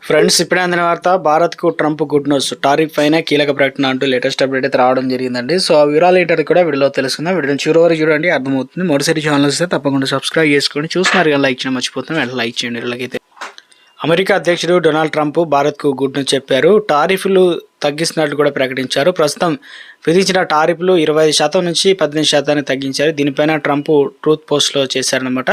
Friends, ఇప్పుడే అందిన వార్త. భారత్కు ట్రంప్ గుడ్ న్యూస్. టారిఫ్ పైన కీలక ప్రకటన అంటూ లేటెస్ట్ అప్డేట్ అయితే రావడం జరిగిందండి. సో ఆ వివరాలు ఏంటో కూడా వీడియోలో తెలుసుకుందాం. వీడియోని చివరి వరకు చూడండి, అర్థమవుతుంది. మొదటిసారి ఛానల్ వస్తే తప్పకుండా సబ్స్క్రైబ్ చేసుకోండి. చూస్తున్నారు కానీ లైక్ చేయడం మర్చిపోతున్నాం. వెంటనే లైక్ చేయండి. వీళ్ళకైతే అమెరికా అధ్యక్షుడు డొనాల్డ్ ట్రంప్ భారత్కు గుడ్ న్యూస్ చెప్పారు. టారిఫ్లు తగ్గిస్తున్నట్లు కూడా ప్రకటించారు. ప్రస్తుతం విధించిన టారిఫ్లు 25% నుంచి 18% తగ్గించారు. దీనిపైన ట్రంప్ ట్రూత్ పోస్ట్లో చేశారనమాట.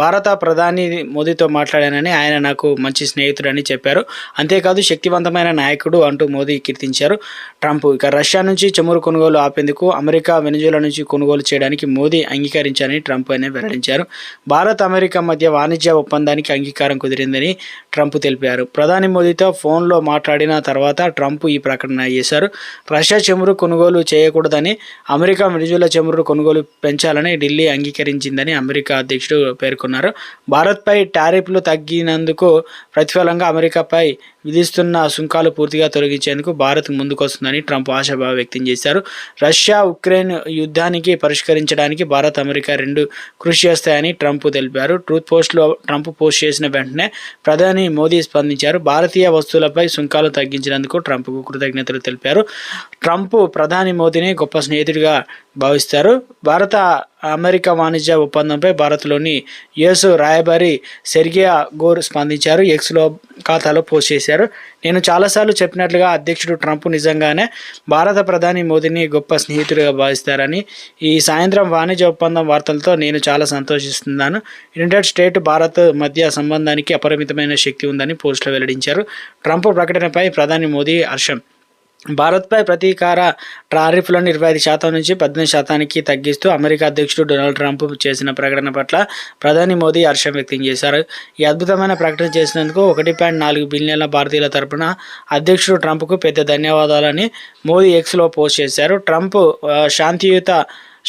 భారత ప్రధాని మోదీతో మాట్లాడానని, ఆయన నాకు మంచి స్నేహితుడని చెప్పారు. అంతేకాదు శక్తివంతమైన నాయకుడు అంటూ మోదీ కీర్తించారు ట్రంప్. ఇక రష్యా నుంచి చమురు కొనుగోలు ఆపేందుకు అమెరికా వెనిజులా నుంచి కొనుగోలు చేయడానికి మోదీ అంగీకరించారని ట్రంప్ అనే వెల్లడించారు. భారత్ అమెరికా మధ్య వాణిజ్య ఒప్పందానికి అంగీకారం కుదిరిందని ట్రంప్ తెలిపారు. ప్రధాని మోదీతో ఫోన్లో మాట్లాడిన తర్వాత ట్రంప్ ఈ ప్రకటన చేశారు. రష్యా చమురు కొనుగోలు చేయకూడదని, అమెరికా వెనిజులా చమురు కొనుగోలు పెంచాలని ఢిల్లీ అంగీకరించిందని అమెరికా అధ్యక్షుడు పేర్కొన్నారు. భారత్పై టారిఫ్లు తగ్గినందుకు ప్రతిఫలంగా అమెరికాపై విధిస్తున్న సుంకాలు పూర్తిగా తొలగించేందుకు భారత్ ముందుకొస్తుందని ట్రంప్ ఆశాభావం వ్యక్తం చేశారు. రష్యా ఉక్రెయిన్ యుద్ధానికి పరిష్కరించడానికి భారత్ అమెరికా రెండు కృషి చేస్తాయని ట్రంప్ తెలిపారు. ట్రూత్ పోస్ట్లో ట్రంప్ పోస్ట్ చేసిన వెంటనే ప్రధాని మోదీ స్పందించారు. భారతీయ వస్తువులపై సుంకాలు తగ్గించినందుకు ట్రంప్కు కృతజ్ఞతలు తెలిపారు. ట్రంప్ ప్రధాని మోదీని గొప్ప స్నేహితుడిగా భావిస్తారు. భారత అమెరికా వాణిజ్య ఒప్పందంపై భారత్లోని యుఎస్ రాయబారి సెర్గియా గోర్ స్పందించారు. ఎక్స్లో ఖాతాలో పోస్ట్ చేశారు. నేను చాలాసార్లు చెప్పినట్లుగా అధ్యక్షుడు ట్రంప్ నిజంగానే భారత ప్రధాని మోదీని గొప్ప స్నేహితుడిగా భావిస్తారని, ఈ సాయంత్రం వాణిజ్య ఒప్పందం వార్తలతో నేను చాలా సంతోషిస్తున్నాను. యునైటెడ్ స్టేట్ భారత్ మధ్య సంబంధానికి అపరిమితమైన శక్తి ఉందని పోస్టులో వెల్లడించారు. ట్రంప్ ప్రకటనపై ప్రధాని మోదీ హర్షం. భారత్పై ప్రతీకార టారిఫ్లను 25% నుంచి 18% తగ్గిస్తూ అమెరికా అధ్యక్షుడు డొనాల్డ్ ట్రంప్ చేసిన ప్రకటన పట్ల ప్రధాని మోదీ హర్షం వ్యక్తం చేశారు. ఈ అద్భుతమైన ప్రకటన చేసినందుకు 1.4 బిలియన్ల భారతీయుల తరపున అధ్యక్షుడు ట్రంప్కు పెద్ద ధన్యవాదాలని మోదీ ఎక్స్లో పోస్ట్ చేశారు. ట్రంప్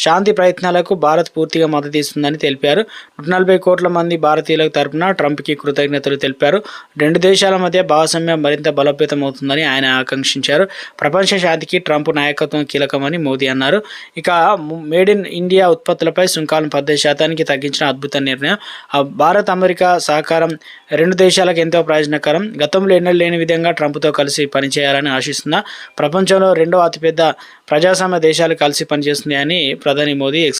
శాంతి ప్రయత్నాలకు భారత్ పూర్తిగా మద్దతు ఇస్తుందని తెలిపారు. 140 కోట్ల మంది భారతీయుల తరపున ట్రంప్కి కృతజ్ఞతలు తెలిపారు. రెండు దేశాల మధ్య భాగస్వామ్యం మరింత బలోపేతమవుతుందని ఆయన ఆకాంక్షించారు. ప్రపంచ శాంతికి ట్రంప్ నాయకత్వం కీలకమని మోదీ అన్నారు. ఇక మేడ్ ఇన్ ఇండియా ఉత్పత్తులపై సుంకాలను 10% తగ్గించిన అద్భుత నిర్ణయం. భారత్ అమెరికా సహకారం రెండు దేశాలకు ఎంతో ప్రయోజనకరం. గతంలో ఎన్నడూ లేని విధంగా ట్రంప్తో కలిసి పనిచేయాలని ఆశిస్తున్నా. ప్రపంచంలో రెండో అతిపెద్ద ప్రజాస్వామ్య దేశాలు కలిసి పనిచేస్తున్నాయని ప్రధాని మోదీ